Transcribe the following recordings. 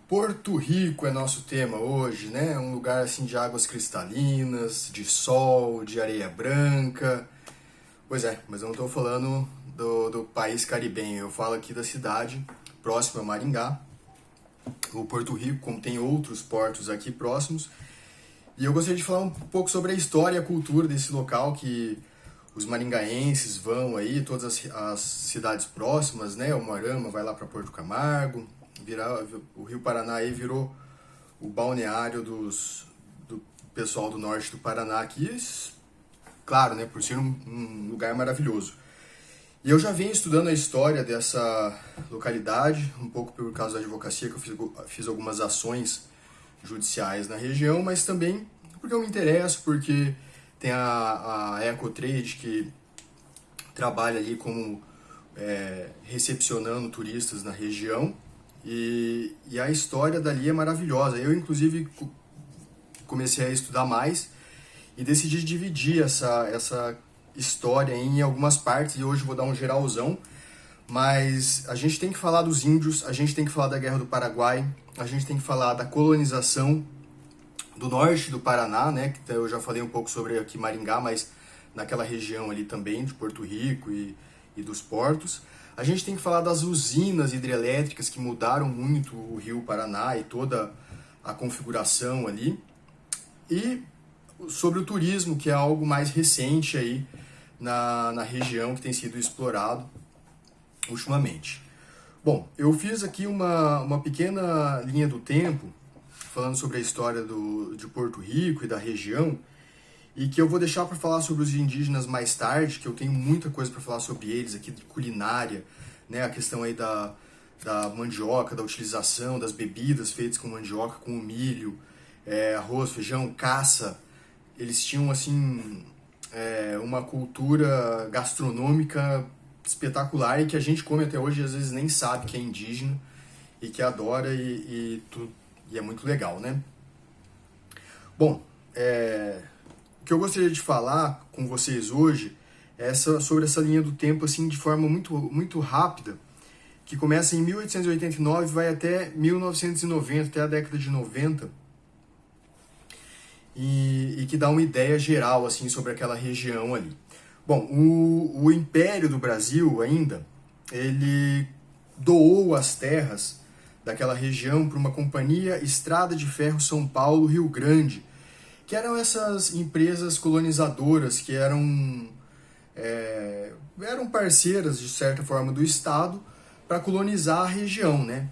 Porto Rico é nosso tema hoje, né? Um lugar assim de águas cristalinas, de sol, de areia branca. Pois é, mas eu não estou falando do país caribenho, eu falo aqui da cidade próxima a Maringá, o Porto Rico, como tem outros portos aqui próximos. E eu gostaria de falar um pouco sobre a história e a cultura desse local que os maringaenses vão aí, todas as cidades próximas, né? O Moarama vai lá para Porto Camargo, o Rio Paraná aí virou o balneário do pessoal do norte do Paraná aqui, claro, né? Por ser um lugar maravilhoso. E eu já venho estudando a história dessa localidade, um pouco por causa da advocacia, que eu fiz algumas ações judiciais na região, mas também porque eu me interesso, porque tem a Ecotrade que trabalha ali como recepcionando turistas na região, e a história dali é maravilhosa. Eu, inclusive, comecei a estudar mais e decidi dividir essa história em algumas partes, e hoje vou dar um geralzão, mas a gente tem que falar dos índios, a gente tem que falar da Guerra do Paraguai, a gente tem que falar da colonização do norte do Paraná, né, que eu já falei um pouco sobre aqui Maringá, mas naquela região ali também, de Porto Rico e dos portos. A gente tem que falar das usinas hidrelétricas que mudaram muito o Rio Paraná e toda a configuração ali. E sobre o turismo, que é algo mais recente aí na região, que tem sido explorado ultimamente. Bom, eu fiz aqui uma pequena linha do tempo, falando sobre a história de Porto Rico e da região, e que eu vou deixar para falar sobre os indígenas mais tarde, que eu tenho muita coisa para falar sobre eles aqui, de culinária, né, a questão aí da mandioca, da utilização das bebidas feitas com mandioca, com milho, arroz, feijão, caça. Eles tinham, assim, uma cultura gastronômica espetacular e que a gente come até hoje e às vezes nem sabe que é indígena e que adora e é muito legal, né? Bom, o que eu gostaria de falar com vocês hoje é sobre essa linha do tempo assim de forma muito, muito rápida, que começa em 1889 e vai até 1990, até a década de 90, e que dá uma ideia geral assim sobre aquela região ali. Bom, o Império do Brasil ainda, ele doou as terras daquela região para uma companhia Estrada de Ferro São Paulo-Rio Grande, que eram essas empresas colonizadoras que eram parceiras, de certa forma, do Estado para colonizar a região, né?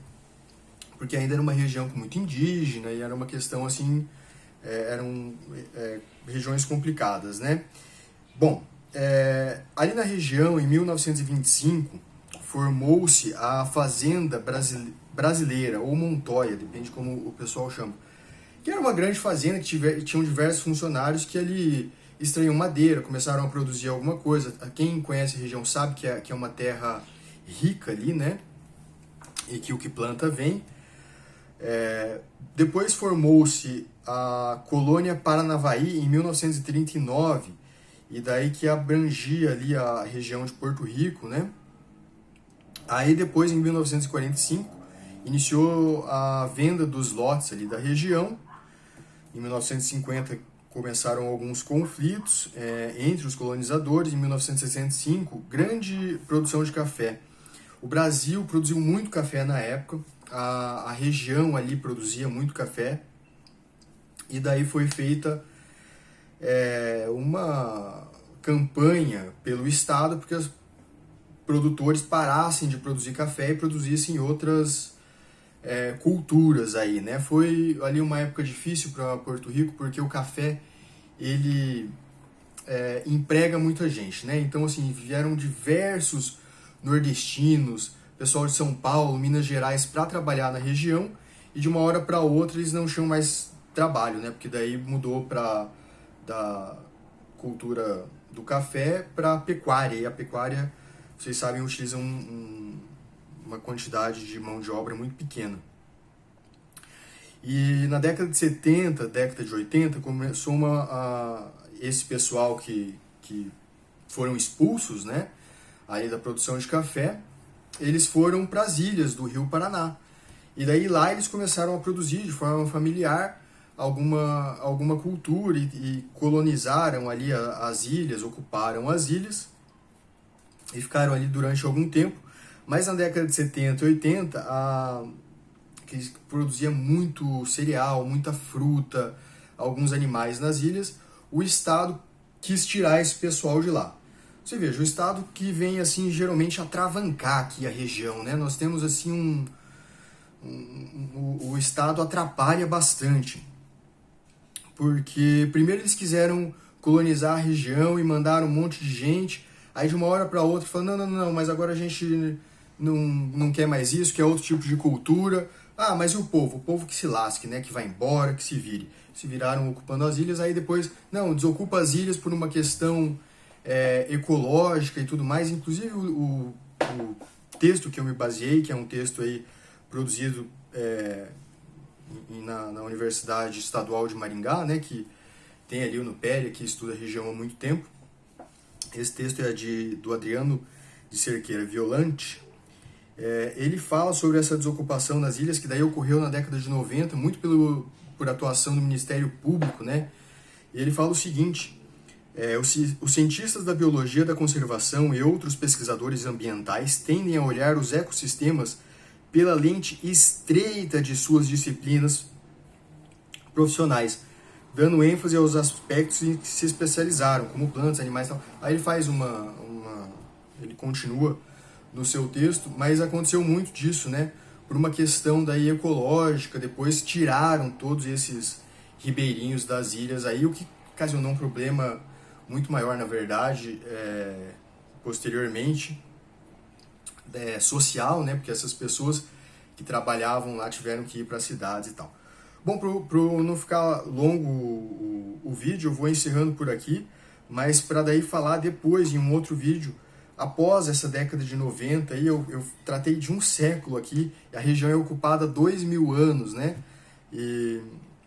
Porque ainda era uma região com muito indígena e era uma questão assim, eram regiões complicadas, né? Bom, ali na região, em 1925, formou-se a Fazenda Brasileira, ou Montoya, depende como o pessoal chama, que era uma grande fazenda que tinham diversos funcionários que ali extraíam madeira, começaram a produzir alguma coisa. Quem conhece a região sabe que é uma terra rica ali, né? E que o que planta vem. Depois formou-se a colônia Paranavaí em 1939, e daí que abrangia ali a região de Porto Rico, né? Aí depois, em 1945, iniciou a venda dos lotes ali da região. Em 1950 começaram alguns conflitos entre os colonizadores. Em 1965, grande produção de café. O Brasil produziu muito café na época, a região ali produzia muito café, e daí foi feita uma campanha pelo Estado porque os produtores parassem de produzir café e produzissem outras culturas aí, né? Foi ali uma época difícil para Porto Rico porque o café ele emprega muita gente, né? Então assim, vieram diversos nordestinos, pessoal de São Paulo, Minas Gerais para trabalhar na região, e de uma hora para outra eles não tinham mais trabalho, né? Porque daí mudou da cultura do café para a pecuária, e a pecuária, vocês sabem, utiliza uma quantidade de mão de obra muito pequena. E na década de 70, década de 80, começou esse pessoal que foram expulsos, né, aí da produção de café, eles foram para as ilhas do Rio Paraná. E daí lá eles começaram a produzir de forma familiar alguma cultura e colonizaram ali as ilhas, ocuparam as ilhas e ficaram ali durante algum tempo. Mas na década de 70 e 80, que eles produzia muito cereal, muita fruta, alguns animais nas ilhas, o Estado quis tirar esse pessoal de lá. Você veja, o Estado que vem assim geralmente atravancar aqui a região, né? Nós temos assim o Estado atrapalha bastante, porque primeiro eles quiseram colonizar a região e mandaram um monte de gente, aí de uma hora para outra falaram, não, mas agora a gente não quer mais isso, quer outro tipo de cultura. Ah, mas e o povo? O povo que se lasque, né? Que vai embora, que se vire. Se viraram ocupando as ilhas, aí depois, não, desocupa as ilhas por uma questão ecológica e tudo mais. Inclusive o texto que eu me baseei, que é um texto aí produzido na Universidade Estadual de Maringá, né? Que tem ali o Nupéria, que estuda a região há muito tempo. Esse texto é do Adriano de Cerqueira Violante. Ele fala sobre essa desocupação nas ilhas, que daí ocorreu na década de 90, muito por atuação do Ministério Público, né? E ele fala o seguinte, os cientistas da biologia da conservação e outros pesquisadores ambientais tendem a olhar os ecossistemas pela lente estreita de suas disciplinas profissionais, dando ênfase aos aspectos em que se especializaram, como plantas, animais e tal. Aí ele faz ele continua no seu texto, mas aconteceu muito disso, né? Por uma questão daí ecológica, depois tiraram todos esses ribeirinhos das ilhas aí, o que ocasionou um problema muito maior, na verdade, posteriormente, social, né? Porque essas pessoas que trabalhavam lá tiveram que ir para as cidades e tal. Bom, para não ficar longo o vídeo, eu vou encerrando por aqui, mas para daí falar depois, em um outro vídeo, após essa década de 90, aí eu tratei de um século aqui, a região é ocupada há 2000 anos, né? E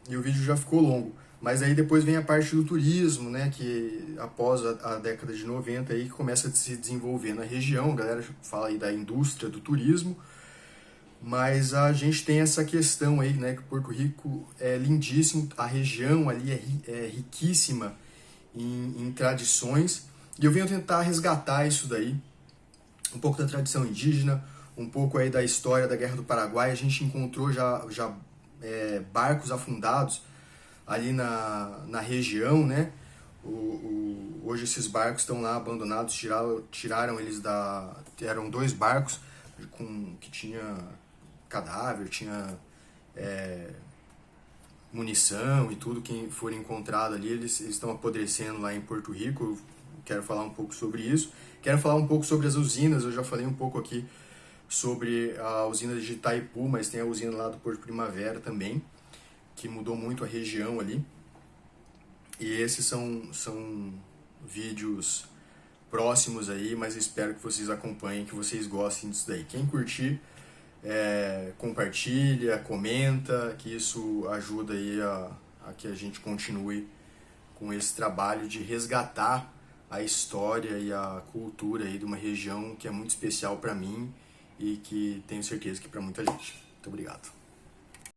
o vídeo já ficou longo. Mas aí depois vem a parte do turismo, né? Que após a década de 90 aí que começa a se desenvolver na região, a galera fala aí da indústria do turismo, mas a gente tem essa questão aí, né? Que Porto Rico é lindíssimo, a região ali é riquíssima em tradições, e eu venho tentar resgatar isso daí, um pouco da tradição indígena, um pouco aí da história da Guerra do Paraguai. A gente encontrou já barcos afundados ali na região, né? Hoje esses barcos estão lá abandonados, tiraram eles eram 2 barcos que tinha cadáver, tinha munição e tudo que for encontrado ali, eles estão apodrecendo lá em Porto Rico. Eu quero falar um pouco sobre isso. Quero falar um pouco sobre as usinas. Eu já falei um pouco aqui sobre a usina de Itaipu, mas tem a usina lá do Porto Primavera também, que mudou muito a região ali. E esses são vídeos próximos aí, mas espero que vocês acompanhem, que vocês gostem disso daí. Quem curtir, compartilha, comenta, que isso ajuda aí a que a gente continue com esse trabalho de resgatar a história e a cultura aí de uma região que é muito especial para mim e que tenho certeza que para muita gente. Muito obrigado.